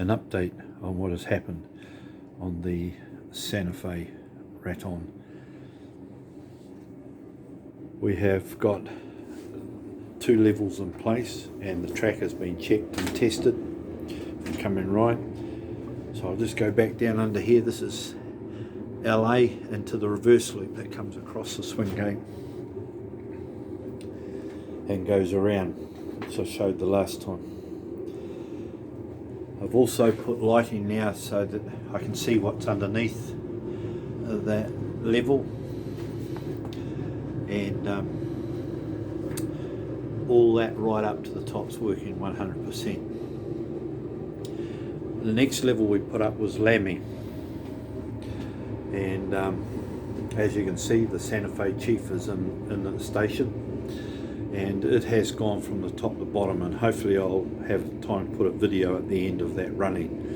an update on what has happened on the Santa Fe Raton. We have got 2 levels in place and the track has been checked and tested and coming right. So I'll just go back down under here. This is LA into the reverse loop that comes across the swing gate and goes around, which I showed the last time. I've also put lighting now so that I can see what's underneath that level, and all that right up to the top's working 100%. The next level we put up was lambing, and as you can see, the Santa Fe Chief is in the station, and it has gone from the top to bottom, and hopefully I'll have time to put a video at the end of that running.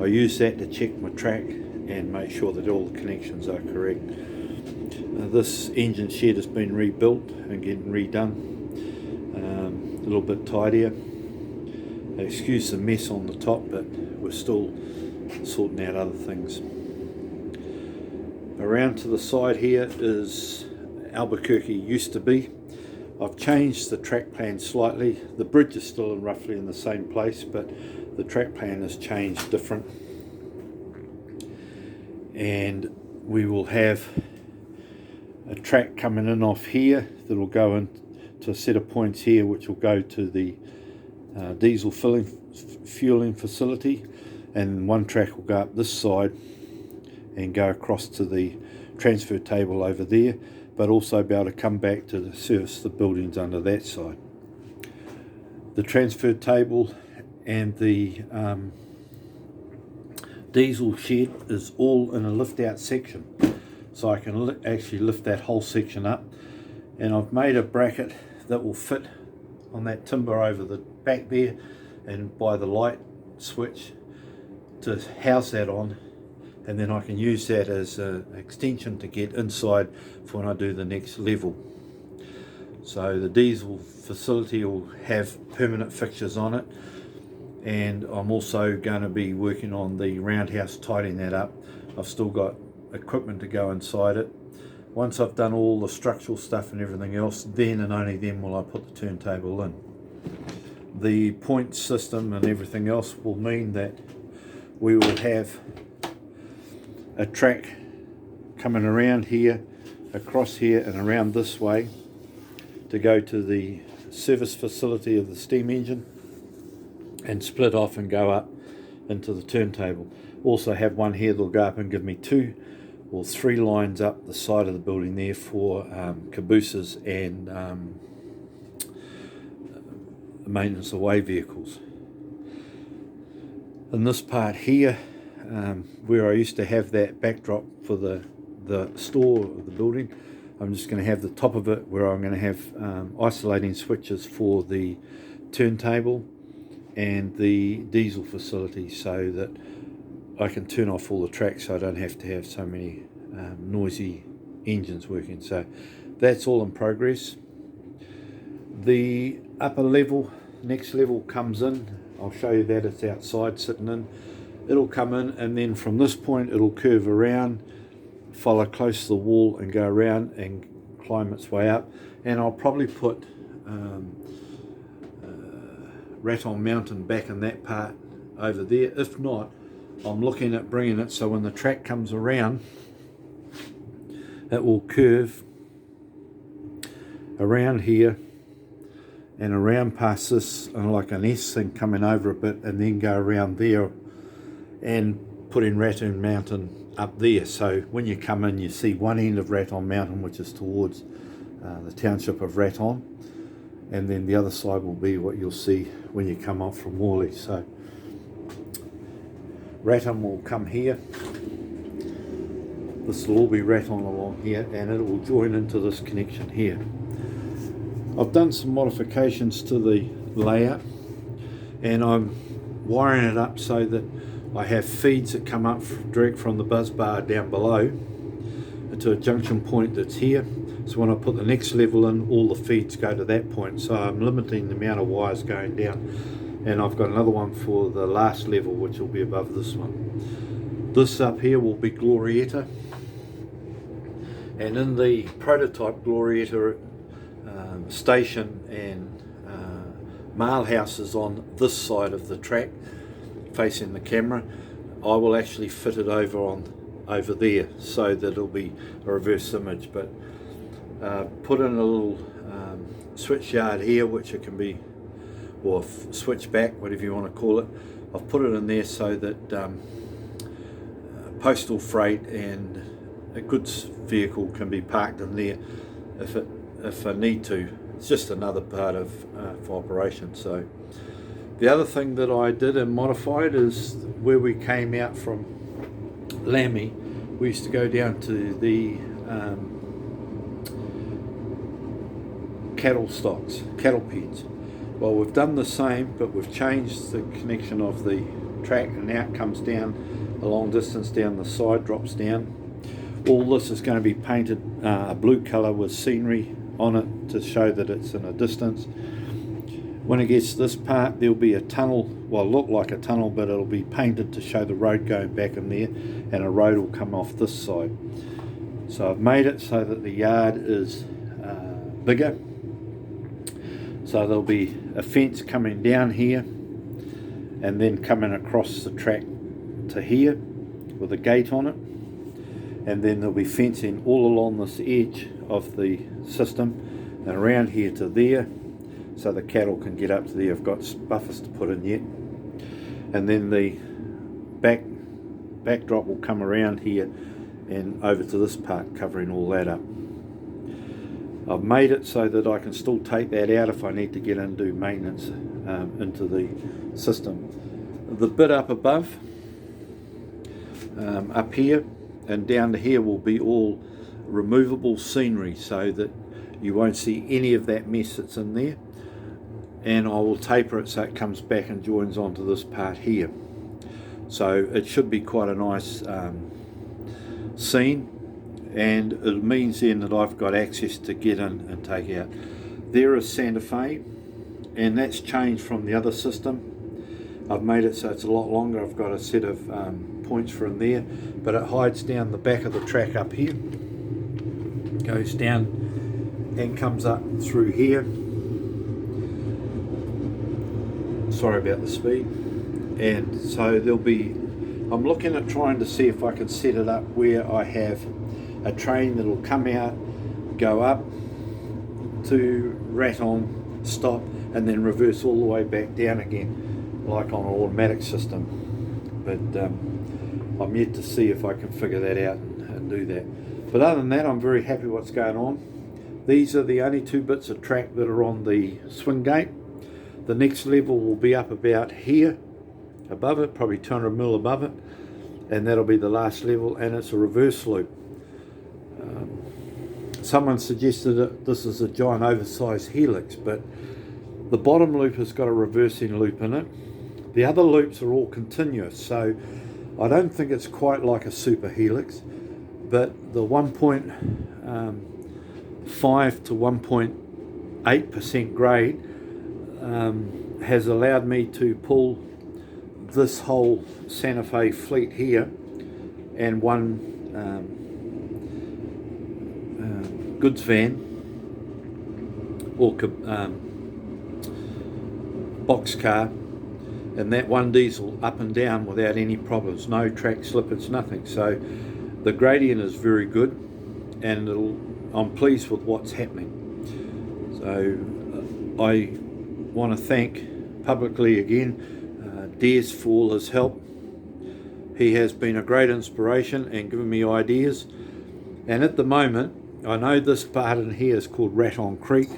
I use that to check my track and make sure that all the connections are correct. This engine shed has been rebuilt and getting redone, a little bit tidier. Excuse the mess on the top, but we're still sorting out other things. Around to the side here is Albuquerque used to be. I've changed the track plan slightly. The bridge is still roughly in the same place, but the track plan has changed different. And we will have a track coming in off here that will go into a set of points here, which will go to the diesel fueling facility, and one track will go up this side and go across to the transfer table over there, but also be able to come back to service the buildings under that side. The transfer table and the diesel shed is all in a lift out section, so I can actually lift that whole section up, and I've made a bracket that will fit on that timber over the back there and by the light switch to house that on, and then I can use that as an extension to get inside for when I do the next level. So the diesel facility will have permanent fixtures on it, and I'm also going to be working on the roundhouse, tidying that up. I've still got equipment to go inside it. Once I've done all the structural stuff and everything else, then and only then will I put the turntable in. The point system and everything else will mean that we will have a track coming around here, across here and around this way to go to the service facility of the steam engine, and split off and go up into the turntable. Also have one here that'll go up and give me 2 or 3 lines up the side of the building there for cabooses and maintenance away vehicles. In this part here, where I used to have that backdrop for the store of the building, I'm just going to have the top of it where I'm going to have isolating switches for the turntable and the diesel facility, so that I can turn off all the tracks so I don't have to have so many noisy engines working. So that's all in progress. The upper level, next level comes in. I'll show you that. It's outside sitting in. It'll come in, and then from this point it'll curve around, follow close to the wall and go around and climb its way up. And I'll probably put Raton Mountain back in that part over there. If not, I'm looking at bringing it so when the track comes around, it will curve around here and around past this, and like an S thing coming over a bit, and then go around there and put in Raton Mountain up there. So when you come in, you see one end of Raton Mountain, which is towards the township of Raton, and then the other side will be what you'll see when you come off from Morley. So Raton will come here. This will all be Raton along here, and it will join into this connection here. I've done some modifications to the layout, and I'm wiring it up so that I have feeds that come up direct from the buzz bar down below to a junction point that's here. So when I put the next level in, all the feeds go to that point. So I'm limiting the amount of wires going down and I've got another one for the last level, which will be above this one. This up here will be Glorietta, and in the prototype Glorietta station and mail houses on this side of the track facing the camera, I will actually fit it over there so that it'll be a reverse image, but put in a little switch yard here, which it can be, or switch back, whatever you want to call it. I've put it in there so that postal freight and a goods vehicle can be parked in there if I need to. It's just another part of for operation. So the other thing that I did and modified is where we came out from Lammy, we used to go down to the cattle pens. Well, we've done the same, but we've changed the connection of the track, and now it comes down a long distance down the side, drops down. All this is going to be painted a blue colour with scenery on it to show that it's in a distance. When it gets to this part, there'll be a tunnel, well, look like a tunnel, but it'll be painted to show the road going back in there, and a road will come off this side. So I've made it so that the yard is bigger. So there'll be a fence coming down here and then coming across the track to here with a gate on it, and then there'll be fencing all along this edge of the system and around here to there, so the cattle can get up to there. I've got buffers to put in yet, and then the backdrop will come around here and over to this part, covering all that up. I've made it so that I can still take that out if I need to get in and do maintenance into the system. The bit up above, up here and down to here, will be all removable scenery so that you won't see any of that mess that's in there, and I will taper it so it comes back and joins onto this part here. So it should be quite a nice scene, and it means then that I've got access to get in and take out. There is Santa Fe, and that's changed from the other system. I've made it so it's a lot longer. I've got a set of points for in there, but it hides down the back of the track up here, goes down and comes up through here. Sorry about the speed. And so there'll be, I'm looking at trying to see if I can set it up where I have a train that'll come out, go up to Raton, stop, and then reverse all the way back down again, like on an automatic system. But I'm yet to see if I can figure that out and do that. But other than that, I'm very happy what's going on. These are the only two bits of track that are on the swing gate. The next level will be up about here, above it, probably 200mm above it, and that'll be the last level, and it's a reverse loop. Someone suggested that this is a giant oversized helix, but the bottom loop has got a reversing loop in it. The other loops are all continuous, so I don't think it's quite like a super helix, but the 1.5 to 1.8% grade has allowed me to pull this whole Santa Fe fleet here and one goods van or box car, and that one diesel up and down without any problems, no track slippage, nothing. So the gradient is very good, and I'm pleased with what's happening. So I want to thank publicly again Des for all his help. He has been a great inspiration and given me ideas, and at the moment I know this part in here is called Raton Creek,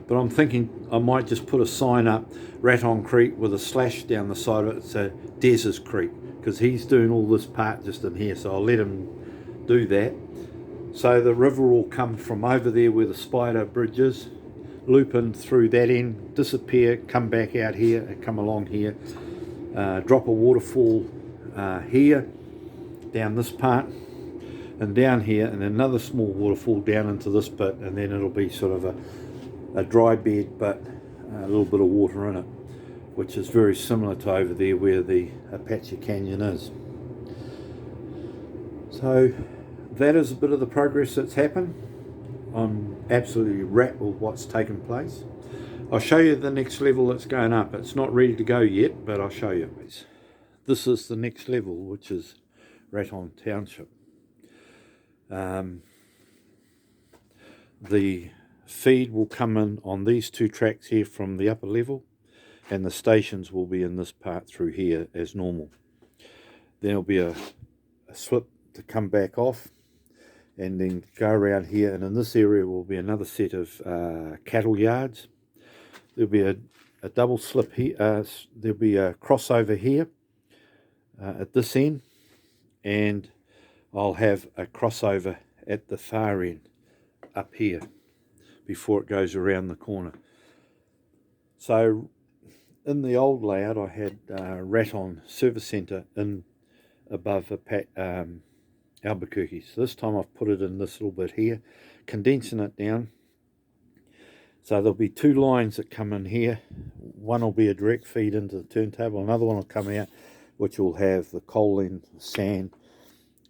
but I'm thinking I might just put a sign up, Raton Creek, with a slash down the side of it, so Des's Creek, because he's doing all this part just in here, so I'll let him do that. So the river will come from over there where the spider bridge is, loop in through that end, disappear, come back out here and come along here, drop a waterfall here, down this part, and down here, and another small waterfall down into this bit, and then it'll be sort of a dry bed but a little bit of water in it. which is very similar to over there where the Apache Canyon is. So that is a bit of the progress that's happened. I'm absolutely wrapped with what's taken place. I'll show you the next level that's going up. It's not ready to go yet, but I'll show you. This is the next level, which is Raton Township. The feed will come in on these two tracks here from the upper level, and the stations will be in this part through here as normal. Then there'll be a slip to come back off and then go around here, and in this area will be another set of cattle yards. There'll be a double slip here, there'll be a crossover here at this end, and I'll have a crossover at the far end up here before it goes around the corner. So in the old layout I had Raton Service Centre in above Albuquerque. So this time I've put it in this little bit here, condensing it down. So there'll be two lines that come in here. One will be a direct feed into the turntable, another one will come out which will have the coal in, sand,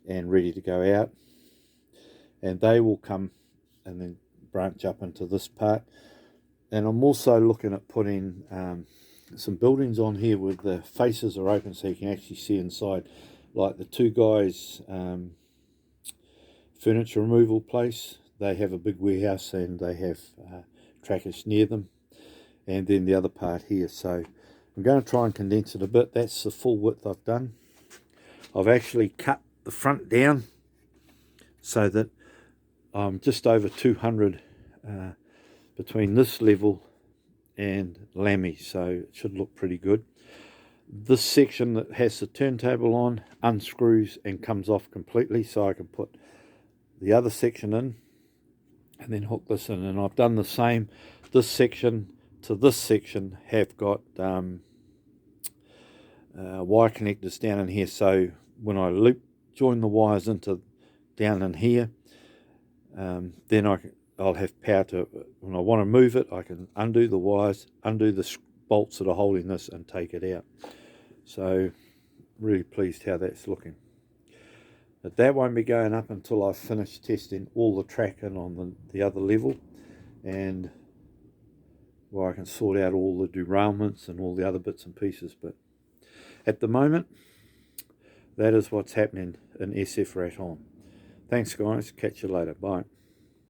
and ready to go out. And they will come and then branch up into this part. And I'm also looking at putting some buildings on here where the faces are open so you can actually see inside, like the two guys furniture removal place. They have a big warehouse and they have trackers near them, and then the other part here. So I'm going to try and condense it a bit. That's the full width I've done. I've actually cut the front down so that I'm just over 200 between this level and Lammy, so it should look pretty good. This section that has the turntable on unscrews and comes off completely, so I can put the other section in and then hook this in. And I've done the same. This section to this section have got wire connectors down in here, so when I join the wires into down in here, then I'll have power to, when I want to move it, I can undo the wires, undo the bolts that are holding this and take it out. So really pleased how that's looking. But that won't be going up until I've finished testing all the tracking on the other level, and where I can sort out all the derailments and all the other bits and pieces. But at the moment, that is what's happening in SF Raton. Thanks guys, catch you later, bye.